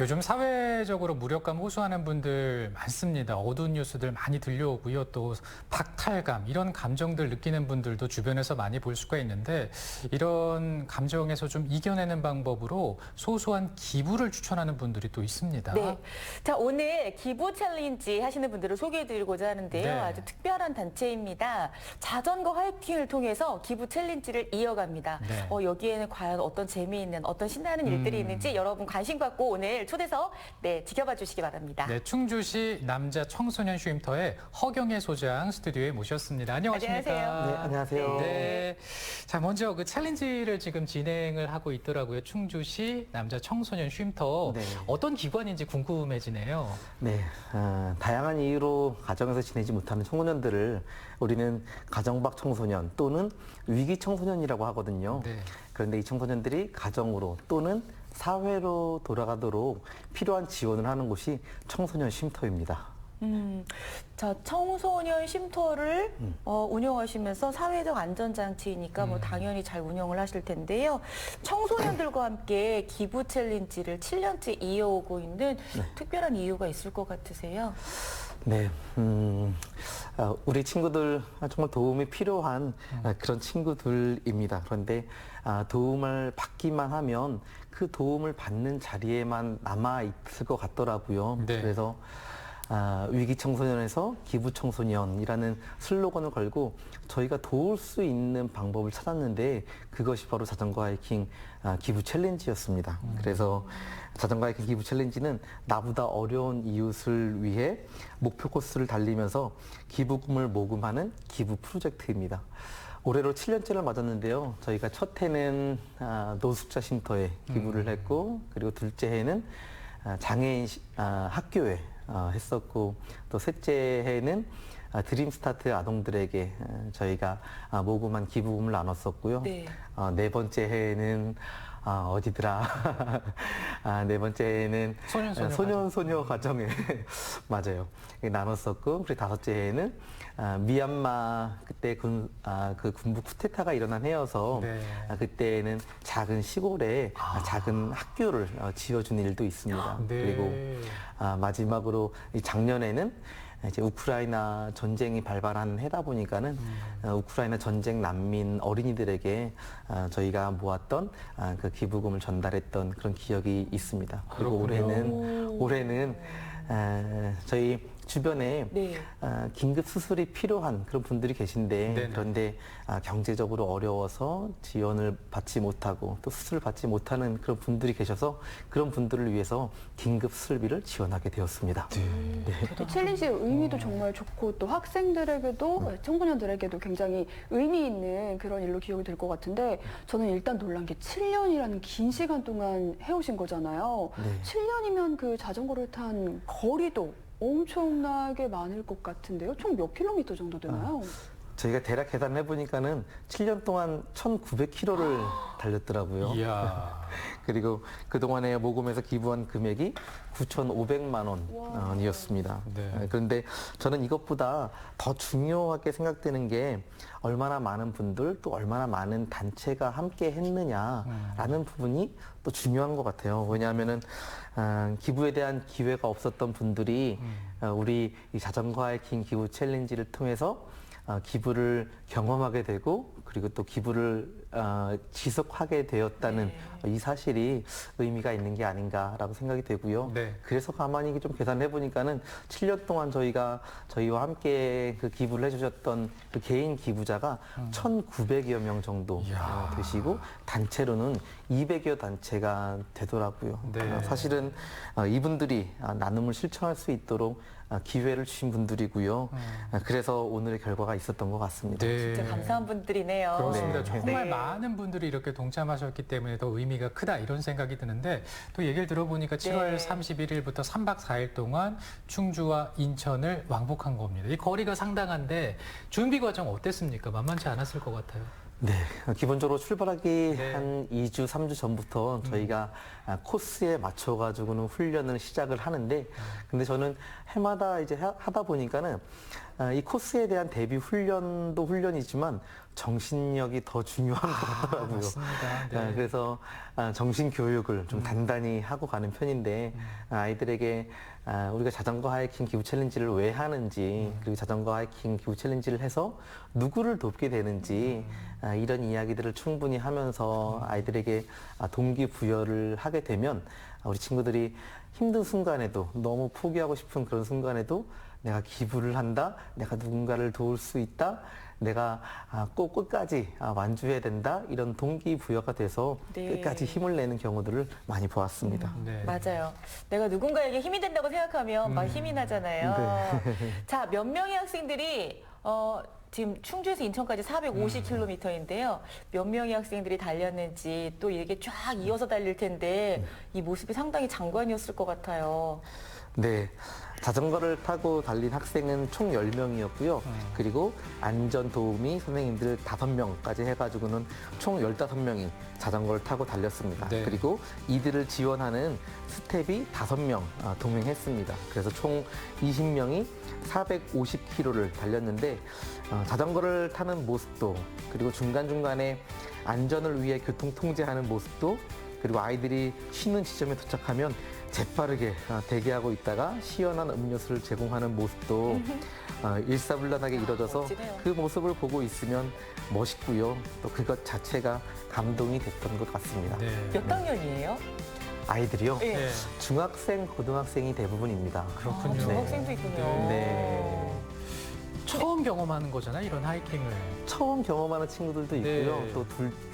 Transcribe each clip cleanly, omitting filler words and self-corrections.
요즘 사회적으로 무력감 호소하는 분들 많습니다. 어두운 뉴스들 많이 들려오고요. 또 박탈감 이런 감정들 느끼는 분들도 주변에서 많이 볼 수가 있는데 이런 감정에서 좀 이겨내는 방법으로 소소한 기부를 추천하는 분들이 또 있습니다. 네. 자, 오늘 기부 챌린지 하시는 분들을 소개해드리고자 하는데요. 네. 아주 특별한 단체입니다. 자전거 하이킹을 통해서 기부 챌린지를 이어갑니다. 네. 여기에는 과연 어떤 재미있는, 어떤 신나는 일들이 있는지 여러분 관심 갖고 오늘 초대서 지켜봐 주시기 바랍니다. 네, 충주시 남자 청소년 쉼터의 허경애 소장 스튜디오에 모셨습니다. 안녕하십니까? 안녕하세요. 네, 안녕하세요. 네. 자, 먼저 그 챌린지를 지금 진행을 하고 있더라고요. 충주시 남자 청소년 쉼터. 네. 어떤 기관인지 궁금해지네요. 네, 다양한 이유로 가정에서 지내지 못하는 청소년들을 우리는 가정밖 청소년 또는 위기 청소년이라고 하거든요. 네. 그런데 이 청소년들이 가정으로 또는 사회로 돌아가도록 필요한 지원을 하는 곳이 청소년 쉼터입니다. 자, 청소년 쉼터를 운영하시면서 사회적 안전장치이니까 뭐 당연히 잘 운영을 하실 텐데요. 청소년들과 함께 기부 챌린지를 7년째 이어오고 있는 특별한 이유가 있을 것 같으세요? 네, 우리 친구들 정말 도움이 필요한 그런 친구들입니다. 그런데 도움을 받기만 하면 그 도움을 받는 자리에만 남아 있을 것 같더라고요. 네. 그래서 위기 청소년에서 기부 청소년이라는 슬로건을 걸고 저희가 도울 수 있는 방법을 찾았는데 그것이 바로 자전거 하이킹 기부 챌린지였습니다. 그래서 자전거 하이킹 기부 챌린지는 나보다 어려운 이웃을 위해 목표 코스를 달리면서 기부금을 모금하는 기부 프로젝트입니다. 올해로 7년째를 맞았는데요. 저희가 첫 해는 노숙자 쉼터에 기부를 했고 그리고 둘째 해는 장애인 학교에 했었고 또 셋째 해는 드림스타트 아동들에게 저희가 모금한 기부금을 나눴었고요. 네. 네 번째 해에는 어디더라? 네 번째 해에는 소년 가정에 맞아요. 나눴었고 그리고 다섯째 해에는 미얀마 그때 그 군부 쿠데타가 일어난 해여서 네. 그때는 작은 시골에 작은 학교를 지어준 일도 있습니다. 네. 그리고 마지막으로 작년에는 이제 우크라이나 전쟁이 발발한 해다 보니까는 우크라이나 전쟁 난민 어린이들에게 저희가 모았던 그 기부금을 전달했던 그런 기억이 있습니다. 그리고 올해는 저희 주변에 네. 긴급 수술이 필요한 그런 분들이 계신데 네네. 그런데 경제적으로 어려워서 지원을 받지 못하고 또 수술을 받지 못하는 그런 분들이 계셔서 그런 분들을 위해서 긴급 수술비를 지원하게 되었습니다. 이 챌린지의 의미도 정말 좋고 또 학생들에게도 청소년들에게도 굉장히 의미 있는 그런 일로 기억이 될 것 같은데 저는 일단 놀란 게 7년이라는 긴 시간 동안 해오신 거잖아요. 네. 7년이면 그 자전거를 탄 거리도 엄청나게 많을 것 같은데요. 총 몇 킬로미터 정도 되나요? 저희가 대략 계산을 해보니까는 7년 동안 1,900km를 달렸더라고요. 이야. 그리고 그동안에 모금해서 기부한 금액이 9,500만 원이었습니다. 네. 그런데 저는 이것보다 더 중요하게 생각되는 게 얼마나 많은 분들 또 얼마나 많은 단체가 함께 했느냐라는 부분이 또 중요한 것 같아요. 왜냐하면은 기부에 대한 기회가 없었던 분들이 우리 이 자전거 하이킹 기부 챌린지를 통해서 기부를 경험하게 되고 그리고 또 기부를 지속하게 되었다는 이 사실이 의미가 있는 게 아닌가라고 생각이 되고요. 네. 그래서 가만히 좀 계산해 보니까는 7년 동안 저희와 함께 그 기부를 해주셨던 그 개인 기부자가 1,900여 명 정도 이야. 되시고 단체로는 200여 단체가 되더라고요. 네. 사실은 이분들이 나눔을 실천할 수 있도록 기회를 주신 분들이고요. 그래서 오늘의 결과가 있었던 것 같습니다. 네. 진짜 감사한 분들이네요. 그렇습니다. 네. 정말 네. 많은 분들이 이렇게 동참하셨기 때문에 더 의미가 크다 이런 생각이 드는데 또 얘기를 들어보니까 7월 네. 31일부터 3박 4일 동안 충주와 인천을 왕복한 겁니다. 이 거리가 상당한데 준비 과정 어땠습니까? 만만치 않았을 것 같아요. 네, 기본적으로 출발하기 네. 한 2주, 3주 전부터 저희가 코스에 맞춰가지고는 훈련을 시작을 하는데, 근데 저는 해마다 이제 하다 보니까는 이 코스에 대한 대비 훈련도 훈련이지만 정신력이 더 중요한 것 같더라고요. 맞습니다. 네. 그래서 정신 교육을 좀 단단히 하고 가는 편인데 아이들에게 우리가 자전거 하이킹 기부 챌린지를 왜 하는지 그리고 자전거 하이킹 기부 챌린지를 해서 누구를 돕게 되는지 이런 이야기들을 충분히 하면서 아이들에게 동기부여를 하게 되면 우리 친구들이 힘든 순간에도 너무 포기하고 싶은 그런 순간에도 내가 기부를 한다, 내가 누군가를 도울 수 있다, 내가 꼭 끝까지 완주해야 된다 이런 동기부여가 돼서 네. 끝까지 힘을 내는 경우들을 많이 보았습니다. 네. 맞아요. 내가 누군가에게 힘이 된다고 생각하면 막 힘이 나잖아요. 네. 자, 몇 명의 학생들이 지금 충주에서 인천까지 450km인데요. 몇 명의 학생들이 달렸는지 또 이게 쫙 이어서 달릴 텐데 이 모습이 상당히 장관이었을 것 같아요. 네. 자전거를 타고 달린 학생은 총 10명이었고요. 그리고 안전 도우미 선생님들 5명까지 해가지고는 총 15명이 자전거를 타고 달렸습니다. 네. 그리고 이들을 지원하는 스텝이 5명 동행했습니다. 그래서 총 20명이 450km를 달렸는데 자전거를 타는 모습도 그리고 중간중간에 안전을 위해 교통 통제하는 모습도 그리고 아이들이 쉬는 지점에 도착하면 재빠르게 대기하고 있다가 시원한 음료수를 제공하는 모습도 일사불란하게 이뤄져서 멋지네요. 그 모습을 보고 있으면 멋있고요. 또 그것 자체가 감동이 됐던 것 같습니다. 네. 몇 학년이에요? 아이들이요? 예. 네. 중학생, 고등학생이 대부분입니다. 그렇군요. 중학생도 있군요. 네. 처음 경험하는 거잖아요, 이런 하이킹을. 처음 경험하는 친구들도 있고요. 네. 또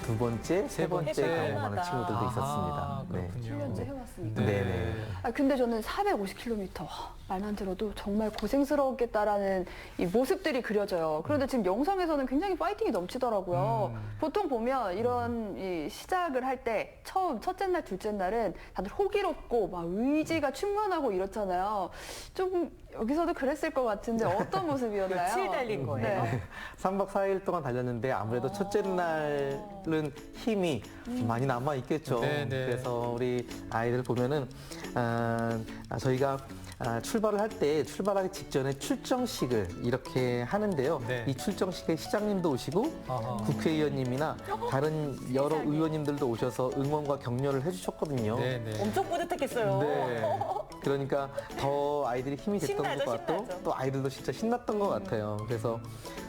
두 번째, 세 번째 번째. 경험하는 친구들도 아하, 있었습니다. 네. 그렇군요. 7년째 해왔으니까. 네. 네네. 근데 저는 450km 말만 들어도 정말 고생스러웠겠다라는 이 모습들이 그려져요. 그런데 지금 영상에서는 굉장히 파이팅이 넘치더라고요. 보통 보면 이런 이 시작을 할 때 처음 첫째 날, 둘째 날은 다들 호기롭고 막 의지가 충만하고 이렇잖아요. 좀 여기서도 그랬을 것 같은데 어떤 모습이었나요? 며칠 달린 거예요? 네. 3박 4일 동안 달렸는데 아무래도 첫째 날은 힘이 많이 남아 있겠죠. 네, 네. 그래서 우리 아이들 보면은 저희가 출발을 할 때 출발하기 직전에 출정식을 이렇게 하는데요. 네. 이 출정식에 시장님도 오시고 아하. 국회의원님이나 다른 여러 의원님들도 오셔서 응원과 격려를 해주셨거든요. 네, 네. 엄청 뿌듯했겠어요. 네. 그러니까 더 아이들이 힘이 됐던 신나죠, 것 같고 신나죠. 또 아이들도 진짜 신났던 것 같아요. 그래서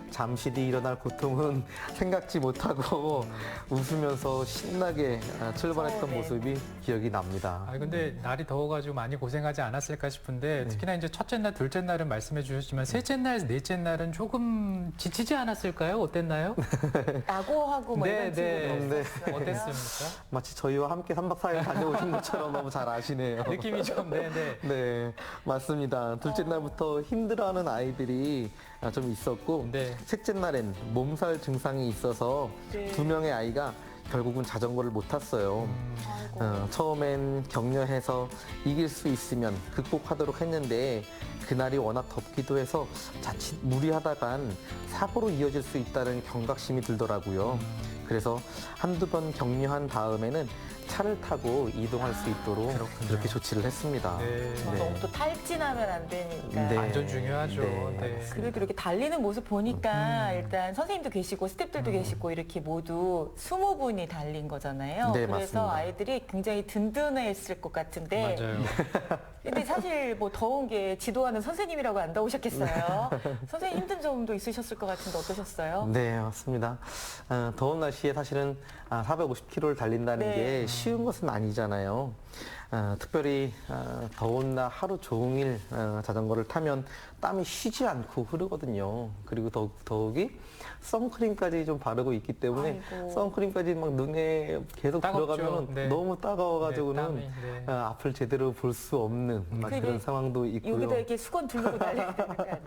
잠시 뒤 일어날 고통은 생각지 못하고 웃으면서 신나게 출발했던 처음에. 모습이 기억이 납니다. 근데 날이 더워가지고 많이 고생하지 않았을까 싶은데 특히나 이제 첫째 날, 둘째 날은 말씀해 주셨지만 셋째 날, 넷째 날은 조금 지치지 않았을까요? 어땠나요? 낙오하고 뭐 이런 친구들 네. 없었어요. 어땠습니까? 마치 저희와 함께 3박 4일 다녀오신 것처럼 너무 잘 아시네요. 느낌이 좀, 네, 네. 네, 맞습니다. 둘째 날부터 힘들어하는 아이들이 좀 있었고 네. 셋째 날엔 몸살 증상이 있어서 네. 2명의 아이가 결국은 자전거를 못 탔어요. 처음엔 격려해서 이길 수 있으면 극복하도록 했는데 그날이 워낙 덥기도 해서 자칫 무리하다간 사고로 이어질 수 있다는 경각심이 들더라고요. 그래서 한두 번 격려한 다음에는 차를 타고 이동할 수 있도록 그렇군요. 그렇게 조치를 했습니다. 네. 너무 또 탈진하면 안 되니까. 네. 안전 중요하죠. 네. 네. 그래도 이렇게 달리는 모습 보니까 일단 선생님도 계시고 스태프들도 계시고 이렇게 모두 20분이 달린 거잖아요. 네, 그래서 맞습니다. 아이들이 굉장히 든든했을 것 같은데. 맞아요. 근데 사실 뭐 더운 게 지도하는 선생님이라고 안 더우셨겠어요. 선생님 힘든 점도 있으셨을 것 같은데 어떠셨어요? 네, 맞습니다. 더운 날씨에 사실은 450km를 달린다는 네. 게 쉬운 것은 아니잖아요. 특별히 더운 날 하루 종일 자전거를 타면 땀이 쉬지 않고 흐르거든요. 그리고 더욱이 선크림까지 좀 바르고 있기 때문에 아이고. 선크림까지 막 눈에 계속 따갑죠. 들어가면 네. 너무 따가워가지고는 네, 땀이, 네. 앞을 제대로 볼 수 없는 막 그게 그런 상황도 있고요. 여기다 이렇게 수건 두르고 달려야 되는 거 아니에요?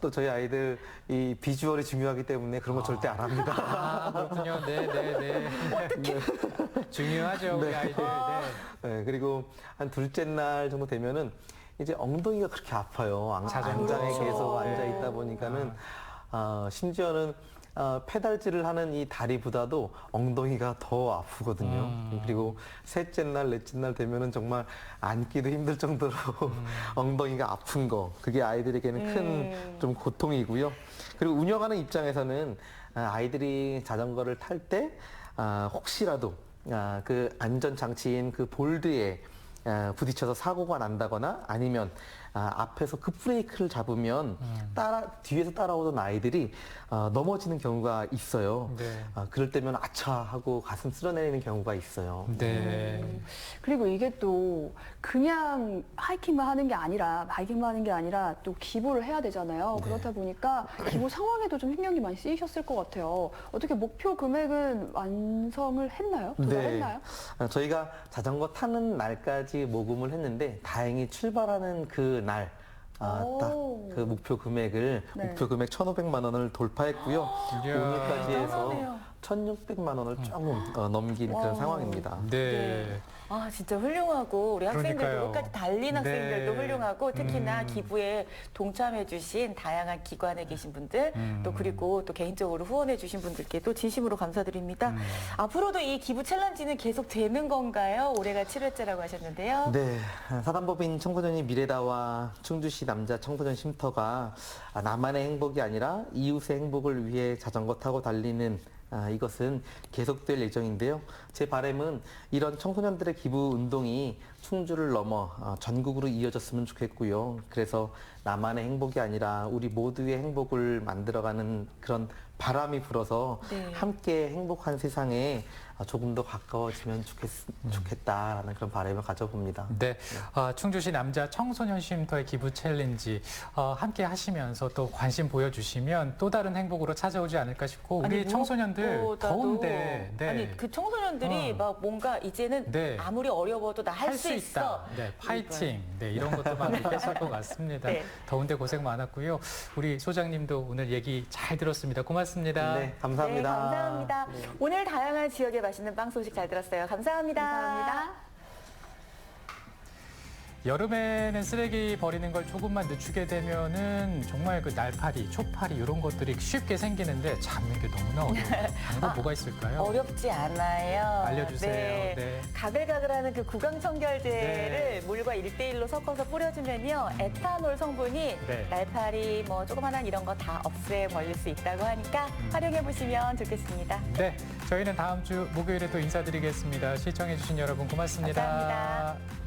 또 저희 아이들 이 비주얼이 중요하기 때문에 그런 거 절대 안 합니다. 아, 그렇군요. 네, 네, 네. 어떻게? 중요하죠, 우리 아이들. 네. 네, 그리고 한 둘째 날 정도 되면은 이제 엉덩이가 그렇게 아파요. 자전거. 안장에 그렇죠. 계속 앉아 네. 있다 보니까는 심지어는 페달질을 하는 이 다리보다도 엉덩이가 더 아프거든요. 그리고 셋째 날, 넷째 날 되면은 정말 앉기도 힘들 정도로 엉덩이가 아픈 거. 그게 아이들에게는 큰 좀 고통이고요. 그리고 운영하는 입장에서는 아이들이 자전거를 탈 때 혹시라도 그 안전장치인 그 볼드에 부딪혀서 사고가 난다거나 아니면 앞에서 급브레이크를 잡으면 뒤에서 따라오던 아이들이 넘어지는 경우가 있어요. 네. 그럴 때면 아차 하고 가슴 쓸어내리는 경우가 있어요. 네. 그리고 이게 또 그냥 하이킹만 하는 게 아니라 바이킹만 하는 게 아니라 또 기부를 해야 되잖아요. 그렇다 보니까 기부 상황에도 좀 신경이 많이 쓰이셨을 것 같아요. 어떻게 목표 금액은 완성을 했나요? 도달했나요? 저희가 자전거 타는 날까지 모금을 했는데 다행히 출발하는 그 날 딱 그 목표 금액을 네. 목표 금액 1,500만 원을 돌파했고요. 이야. 오늘까지 해서 대단하네요. 1,600만 원을 조금 넘긴 그런 와. 상황입니다. 네. 아, 진짜 훌륭하고 우리 학생들도 그러니까요. 끝까지 달린 학생들도 네. 훌륭하고 특히나 기부에 동참해주신 다양한 기관에 계신 분들 또 그리고 또 개인적으로 후원해주신 분들께도 진심으로 감사드립니다. 앞으로도 이 기부 챌린지는 계속 되는 건가요? 올해가 7회째라고 하셨는데요. 네, 사단법인 청소년이 미래다와 충주시 남자 청소년 쉼터가 나만의 행복이 아니라 이웃의 행복을 위해 자전거 타고 달리는 이것은 계속될 예정인데요. 제 바람은 이런 청소년들의 기부 운동이 충주를 넘어 전국으로 이어졌으면 좋겠고요. 그래서 나만의 행복이 아니라 우리 모두의 행복을 만들어가는 그런 바람이 불어서 네. 함께 행복한 세상에 조금 더 가까워지면 좋겠다라는 그런 바람을 가져봅니다. 네, 충주시 남자 청소년 쉼터의 기부 챌린지 함께 하시면서 또 관심 보여주시면 또 다른 행복으로 찾아오지 않을까 싶고 우리 아니, 청소년들 무엇보다도- 더운데 네. 아니 그 청소년들이 막 뭔가 이제는 네. 아무리 어려워도 나 할 수 있어. 네, 파이팅. 네, 이런 것도 막 느꼈을 것 같습니다. 네. 더운데 고생 많았고요. 우리 소장님도 오늘 얘기 잘 들었습니다. 고맙습니다. 네, 감사합니다. 네, 감사합니다. 오늘 다양한 지역의 맛있는 빵 소식 잘 들었어요. 감사합니다. 감사합니다. 여름에는 쓰레기 버리는 걸 조금만 늦추게 되면은 정말 그 날파리, 초파리 이런 것들이 쉽게 생기는데 잡는 게 너무나 어려워요. 방법 뭐가 있을까요? 어렵지 않아요. 알려주세요. 네. 네. 가글가글하는 그 구강청결제를 네. 물과 1대1로 섞어서 뿌려주면요. 에탄올 성분이 네. 날파리, 뭐 조그만한 이런 거 다 없애버릴 수 있다고 하니까 활용해보시면 좋겠습니다. 네, 저희는 다음 주 목요일에 또 인사드리겠습니다. 시청해주신 여러분 고맙습니다. 감사합니다.